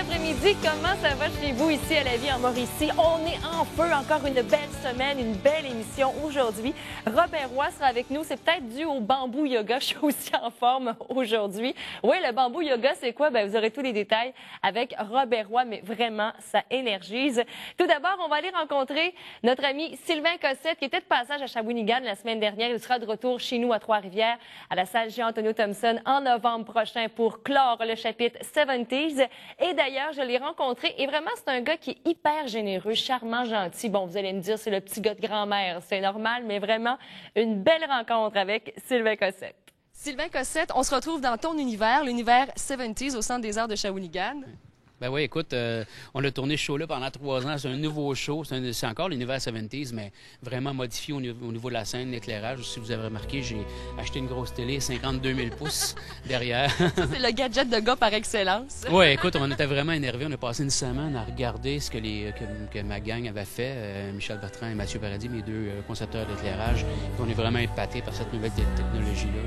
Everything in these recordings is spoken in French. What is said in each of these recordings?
après-midi. Comment ça va chez vous ici à la vie en Mauricie? On est en feu. Encore une belle semaine, une belle émission aujourd'hui. Robert Roy sera avec nous. C'est peut-être dû au bambou yoga. Je suis aussi en forme aujourd'hui. Oui, le bambou yoga, c'est quoi? Bien, vous aurez tous les détails avec Robert Roy, mais vraiment, ça énergise. Tout d'abord, on va aller rencontrer notre ami Sylvain Cossette, qui était de passage à Shawinigan la semaine dernière. Il sera de retour chez nous à Trois-Rivières, à la salle Jean-Antonio Thompson, en novembre prochain pour clore le chapitre 70s. Et d'ailleurs, je l'ai rencontré et vraiment, c'est un gars qui est hyper généreux, charmant, gentil. Bon, vous allez me dire, c'est le petit gars de grand-mère, c'est normal, mais vraiment, une belle rencontre avec Sylvain Cossette. Sylvain Cossette, on se retrouve dans ton univers, l'univers 70s au Centre des Arts de Shawinigan. Ben oui, écoute, on a tourné ce show-là pendant 3 ans. C'est un nouveau show. C'est encore l'univers 70s, mais vraiment modifié au niveau de la scène, l'éclairage. Si vous avez remarqué, j'ai acheté une grosse télé, 52 000 pouces derrière. C'est le gadget de gars par excellence. Oui, écoute, on était vraiment énervés. On a passé une semaine à regarder ce que ma gang avait fait, Michel Bertrand et Mathieu Paradis, mes deux concepteurs d'éclairage. On est vraiment épatés par cette nouvelle technologie-là.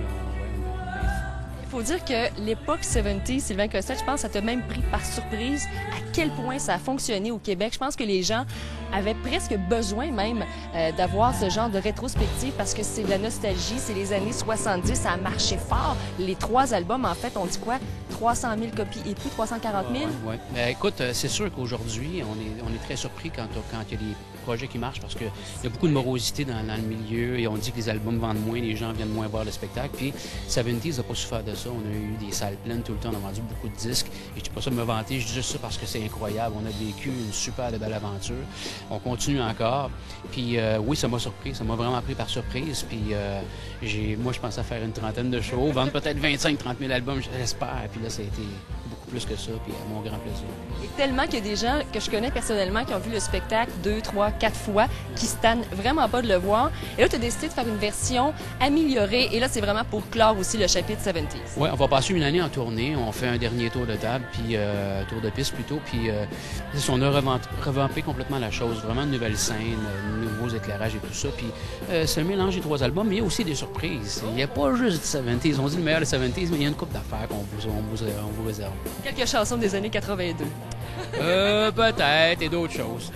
Il faut dire que l'époque 70, Sylvain Cossette, je pense que ça t'a même pris par surprise à quel point ça a fonctionné au Québec. Je pense que les gens avaient presque besoin même d'avoir ce genre de rétrospective parce que c'est de la nostalgie, c'est les années 70, ça a marché fort. Les 3 albums, en fait, on dit quoi? 300 000 copies et plus, 340 000? Oui. Écoute, c'est sûr qu'aujourd'hui, on est très surpris quand il y a des projets qui marchent parce qu'il y a beaucoup de morosité dans le milieu et on dit que les albums vendent moins, les gens viennent moins voir le spectacle. Puis 70s n'a pas souffert de ça. On a eu des salles pleines tout le temps, on a vendu beaucoup de disques. Et je ne dis pas ça de me vanter, je dis juste ça parce que c'est incroyable. On a vécu une super belle aventure. On continue encore. Puis oui, ça m'a surpris, ça m'a vraiment pris par surprise. Puis moi, je pensais faire une trentaine de shows, vendre peut-être 25-30 000 albums, j'espère. Puis là, ça a été beaucoup plus que ça, puis à mon grand plaisir. Et tellement qu'il y a des gens que je connais personnellement qui ont vu le spectacle 2, 3, 4 fois, qui se tannent vraiment pas de le voir. Et là, tu as décidé de faire une version améliorée. Et là, c'est vraiment pour clore aussi le chapitre 70s. Oui, on va passer une année en tournée. On fait un dernier tour de table, puis tour de piste plutôt. Puis on a revampé complètement la chose. Vraiment une nouvelle scène, nouveaux éclairages et tout ça. Puis c'est un mélange des 3 albums, mais il y a aussi des surprises. Il n'y a pas juste du 70s. On dit le meilleur des 70s, mais il y a une couple d'affaires qu'on vous réserve. Quelques chansons des années 82. Peut-être, et d'autres choses.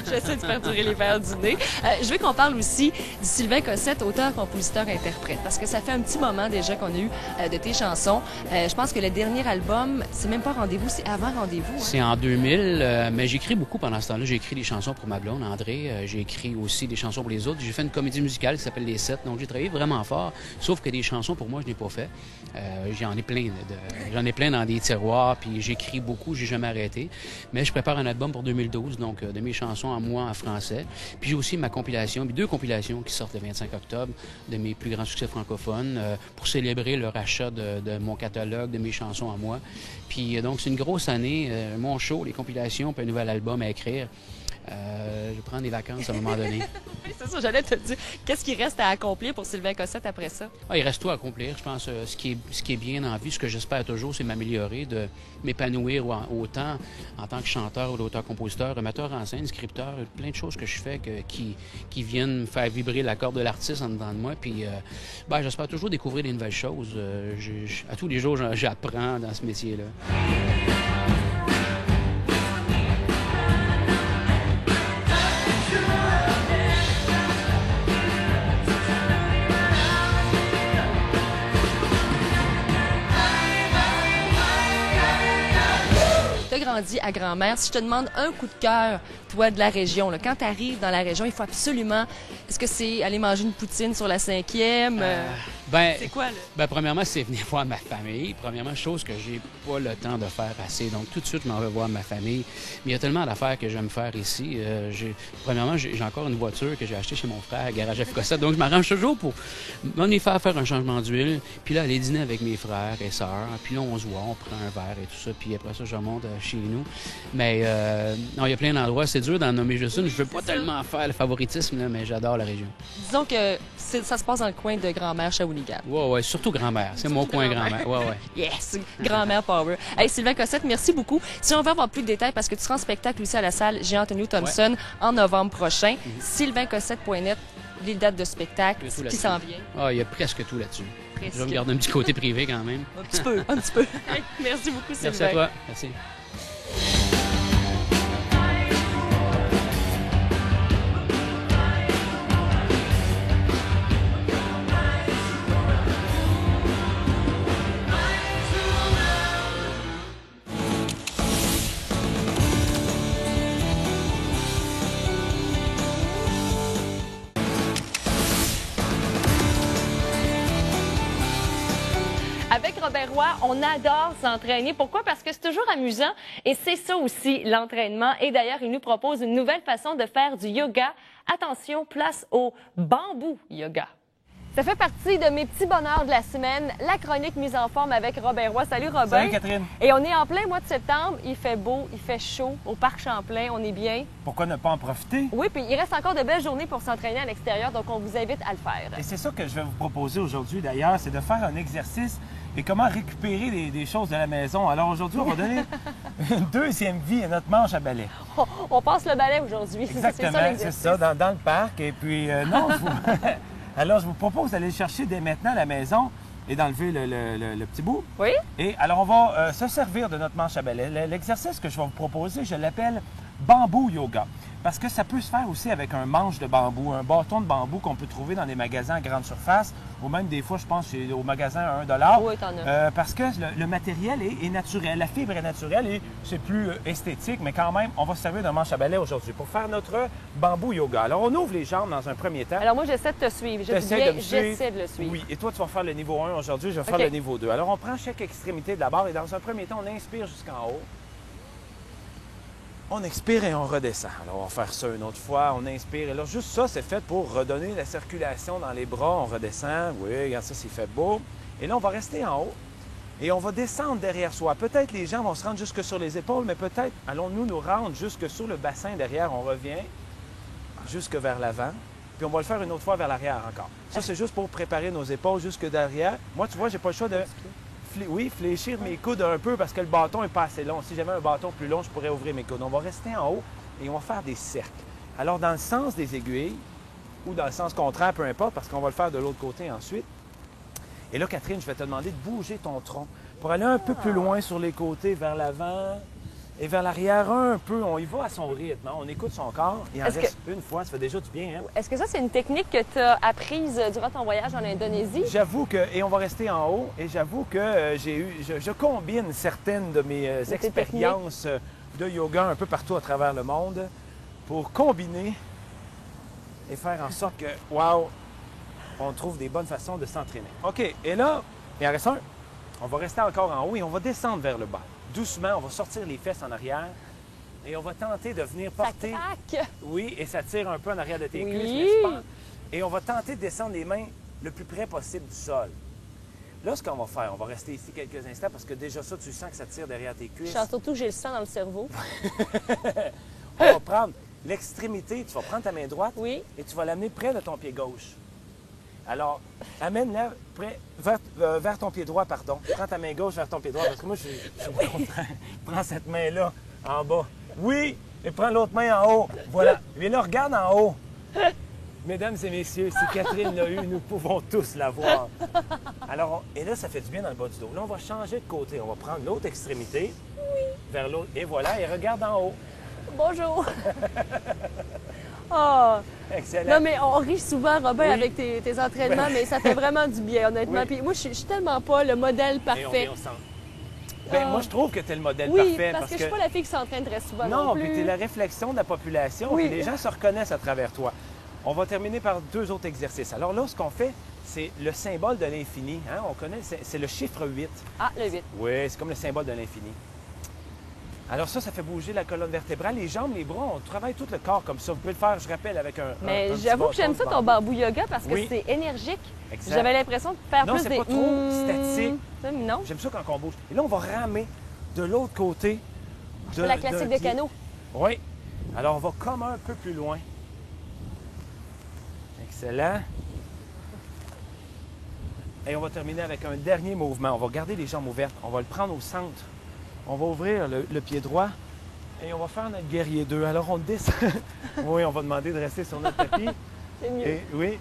J'essaie de faire durer les verres du nez. Je veux qu'on parle aussi du Sylvain Cossette, auteur, compositeur, interprète, parce que ça fait un petit moment déjà qu'on a eu de tes chansons. Je pense que le dernier album, c'est même pas Rendez-vous, c'est avant Rendez-vous. Hein? C'est en 2000, mais j'écris beaucoup pendant ce temps-là. J'ai écrit des chansons pour ma blonde, André. J'ai écrit aussi des chansons pour les autres. J'ai fait une comédie musicale qui s'appelle Les 7, donc j'ai travaillé vraiment fort. Sauf que des chansons, pour moi, je n'ai pas fait. J'en ai plein dans des tiroirs, puis j'écris beaucoup, j'ai jamais arrêté. Mais je prépare un album pour 2012, donc de mes chansons à moi en français. Puis j'ai aussi ma compilation, puis 2 compilations qui sortent le 25 octobre de mes plus grands succès francophones pour célébrer le rachat de mon catalogue, de mes chansons à moi. Puis donc c'est une grosse année, mon show, les compilations, puis un nouvel album à écrire. Je prends des vacances à un moment donné. C'est ça, j'allais te dire. Qu'est-ce qui reste à accomplir pour Sylvain Cossette après ça? Il reste tout à accomplir. Je pense ce qui est bien dans la vie, ce que j'espère toujours, c'est m'améliorer, de m'épanouir autant en tant que chanteur ou auteur-compositeur, metteur en scène, scripteur, plein de choses que je fais qui viennent faire vibrer la corde de l'artiste en dedans de moi. Puis j'espère toujours découvrir des nouvelles choses. À tous les jours, j'apprends dans ce métier-là. Grandi à Grand-Mère. Si je te demande un coup de cœur, toi, de la région, là, quand tu arrives dans la région, il faut absolument... Est-ce que c'est aller manger une poutine sur la 5e? C'est quoi, là? Premièrement, c'est venir voir ma famille. Premièrement, chose que j'ai pas le temps de faire assez. Donc, tout de suite, je m'en vais voir ma famille. Mais il y a tellement d'affaires que j'aime faire ici. Premièrement, j'ai encore une voiture que j'ai achetée chez mon frère, Garage F. Cossette. Donc, je m'arrange toujours pour m'en faire un changement d'huile. Puis là, aller dîner avec mes frères et sœurs. Puis là, on se voit, on prend un verre et tout ça. Puis après ça, je remonte chez nous. Mais non, il y a plein d'endroits. C'est dur d'en nommer juste une. Je veux pas tellement faire le favoritisme, là, mais j'adore la région. Disons que ça se passe dans le coin de Grand-Mère Shawinigan. Oui, surtout Grand-Mère. C'est mon coin Grand-Mère. Ouais. Yes! Grand-Mère Power. Hey, Sylvain Cossette, merci beaucoup. Si on veut avoir plus de détails, parce que tu seras en spectacle aussi à la salle Jean-Antonio Thompson en novembre prochain, sylvaincossette.net, les dates de spectacle, ce qui s'en vient. Il y a presque tout là-dessus. Je vais me garder un petit côté privé quand même. Un petit peu. Hey, merci beaucoup, Sylvain. Merci à toi. Merci. Avec Robert Roy, on adore s'entraîner. Pourquoi? Parce que c'est toujours amusant et c'est ça aussi l'entraînement. Et d'ailleurs, il nous propose une nouvelle façon de faire du yoga. Attention, place au bambou yoga. Ça fait partie de mes petits bonheurs de la semaine, la chronique mise en forme avec Robert Roy. Salut Robert. Salut Catherine. Et on est en plein mois de septembre. Il fait beau, il fait chaud au Parc Champlain. On est bien. Pourquoi ne pas en profiter? Oui, puis il reste encore de belles journées pour s'entraîner à l'extérieur, donc on vous invite à le faire. Et c'est ça que je vais vous proposer aujourd'hui d'ailleurs, c'est de faire un exercice et comment récupérer des choses de la maison. Alors aujourd'hui, on va donner une deuxième vie à notre manche à balai. On passe le balai aujourd'hui. Exactement, c'est ça, dans le parc. Et puis, non, alors je vous propose d'aller le chercher dès maintenant à la maison et d'enlever le petit bout. Oui. Et alors, on va se servir de notre manche à balai. L'exercice que je vais vous proposer, je l'appelle bambou yoga. Parce que ça peut se faire aussi avec un manche de bambou, un bâton de bambou qu'on peut trouver dans des magasins à grande surface, ou même des fois, je pense, au magasin à 1 $. Oui, t'en as. Parce que le matériel est naturel, la fibre est naturelle et c'est plus esthétique, mais quand même, on va se servir d'un manche à balai aujourd'hui pour faire notre bambou yoga. Alors, on ouvre les jambes dans un premier temps. Alors moi, j'essaie de te suivre. J'essaie de le suivre. Oui, et toi, tu vas faire le niveau 1 aujourd'hui, je vais faire le niveau 2. Alors, on prend chaque extrémité de la barre et dans un premier temps, on inspire jusqu'en haut. On expire et on redescend. Alors, on va faire ça une autre fois. On inspire. Et là, juste ça, c'est fait pour redonner la circulation dans les bras. On redescend. Oui, regarde ça, c'est fait beau. Et là, on va rester en haut et on va descendre derrière soi. Peut-être les jambes vont se rendre jusque sur les épaules, mais peut-être allons-nous nous rendre jusque sur le bassin derrière. On revient jusque vers l'avant. Puis on va le faire une autre fois vers l'arrière encore. Ça, c'est juste pour préparer nos épaules jusque derrière. Moi, tu vois, j'ai pas le choix de... Oui, fléchir mes coudes un peu parce que le bâton n'est pas assez long. Si j'avais un bâton plus long, je pourrais ouvrir mes coudes. On va rester en haut et on va faire des cercles. Alors, dans le sens des aiguilles ou dans le sens contraire, peu importe, parce qu'on va le faire de l'autre côté ensuite. Et là, Catherine, je vais te demander de bouger ton tronc pour aller un peu plus loin sur les côtés, vers l'avant et vers l'arrière un peu. On y va à son rythme. On écoute son corps. Il en reste une fois. Ça fait déjà du bien. Hein? Est-ce que ça, c'est une technique que tu as apprise durant ton voyage en Indonésie? J'avoue que, et on va rester en haut, et j'avoue que je combine certaines de mes expériences de yoga un peu partout à travers le monde pour combiner et faire en sorte que, wow, on trouve des bonnes façons de s'entraîner. OK, et là, il en reste un. On va rester encore en haut et on va descendre vers le bas. Doucement, on va sortir les fesses en arrière et on va tenter de venir porter... Ça craque! Oui, et ça tire un peu en arrière de tes cuisses, Oui. n'est-ce pas? Et on va tenter de descendre les mains le plus près possible du sol. Là, ce qu'on va faire, on va rester ici quelques instants parce que déjà ça, tu sens que ça tire derrière tes cuisses. Surtout que j'ai le sang dans le cerveau. On va prendre l'extrémité, tu vas prendre ta main droite Oui. et tu vas l'amener près de ton pied gauche. Alors, amène-la vers ton pied droit, pardon. Prends ta main gauche vers ton pied droit, parce que moi, je suis contraint. Prends cette main-là, en bas. Oui, et prends l'autre main en haut. Voilà. Mais là, regarde en haut. Mesdames et messieurs, si Catherine l'a eu, nous pouvons tous l'avoir. Alors, et là, ça fait du bien dans le bas du dos. Là, on va changer de côté. On va prendre l'autre extrémité vers l'autre. Et voilà, et regarde en haut. Bonjour! Oh! Excellent. Non, mais on rit souvent, Robin, Oui. avec tes entraînements, mais ça fait vraiment du bien, honnêtement. Oui. Puis moi, je suis tellement pas le modèle parfait. Et on sent. Ben, moi, je trouve que tu es le modèle Oui, parfait. parce que je suis pas la fille qui s'entraîne très souvent non, Non, plus. puis tu es la réflexion de la population, Oui. puis les gens se reconnaissent à travers toi. On va terminer par 2 autres exercices. Alors là, ce qu'on fait, c'est le symbole de l'infini. Hein? On connaît, c'est le chiffre 8. Ah, le 8. Oui, c'est comme le symbole de l'infini. Alors ça fait bouger la colonne vertébrale, les jambes, les bras, on travaille tout le corps comme ça. Vous pouvez le faire, je rappelle, avec un Mais un petit j'avoue que j'aime bâton ça, de ton bambou. bambou yoga, parce que Oui. c'est énergique. Exact. J'avais l'impression de faire Non, plus c'est des... pas trop statique. Non, J'aime ça quand on bouge. Et là, on va ramer de l'autre côté. c'est la classique de canot. Oui. Alors, on va comme un peu plus loin. Excellent. Et on va terminer avec un dernier mouvement. On va garder les jambes ouvertes. On va le prendre au centre. On va ouvrir le pied droit et on va faire notre guerrier 2. Alors, on descend. Oui, on va demander de rester sur notre tapis. C'est mieux. Et, oui.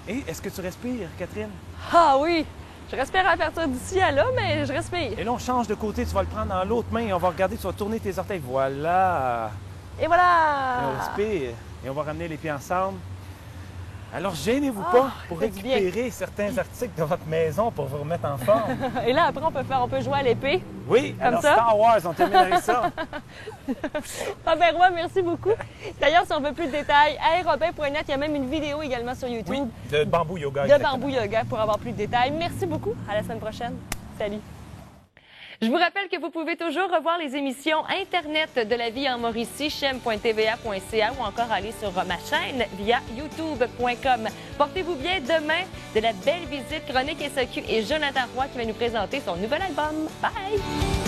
Et est-ce que tu respires, Catherine? Ah oui! Je respire à partir d'ici à là, mais je respire. Et là, on change de côté. Tu vas le prendre dans l'autre main et on va regarder. Tu vas tourner tes orteils. Voilà. Et Et voilà! on respire et on va ramener les pieds ensemble. Alors, gênez-vous Ah, pas pour ça fait du bien. récupérer certains articles de votre maison pour vous remettre en forme. Et là, après, on peut jouer à l'épée. Oui, Comme alors ça? Star Wars, on termine avec ça. Robert Roy, merci beaucoup. D'ailleurs, si on veut plus de détails, aérobin.net, il y a même une vidéo également sur YouTube Oui, de bambou yoga. de exactement. bambou yoga pour avoir plus de détails. Merci beaucoup. À la semaine prochaine. Salut. Je vous rappelle que vous pouvez toujours revoir les émissions Internet de la vie en Mauricie, chem.tva.ca ou encore aller sur ma chaîne via youtube.com. Portez-vous bien demain. De la belle visite chronique SAQ et Jonathan Roy qui va nous présenter son nouvel album. Bye!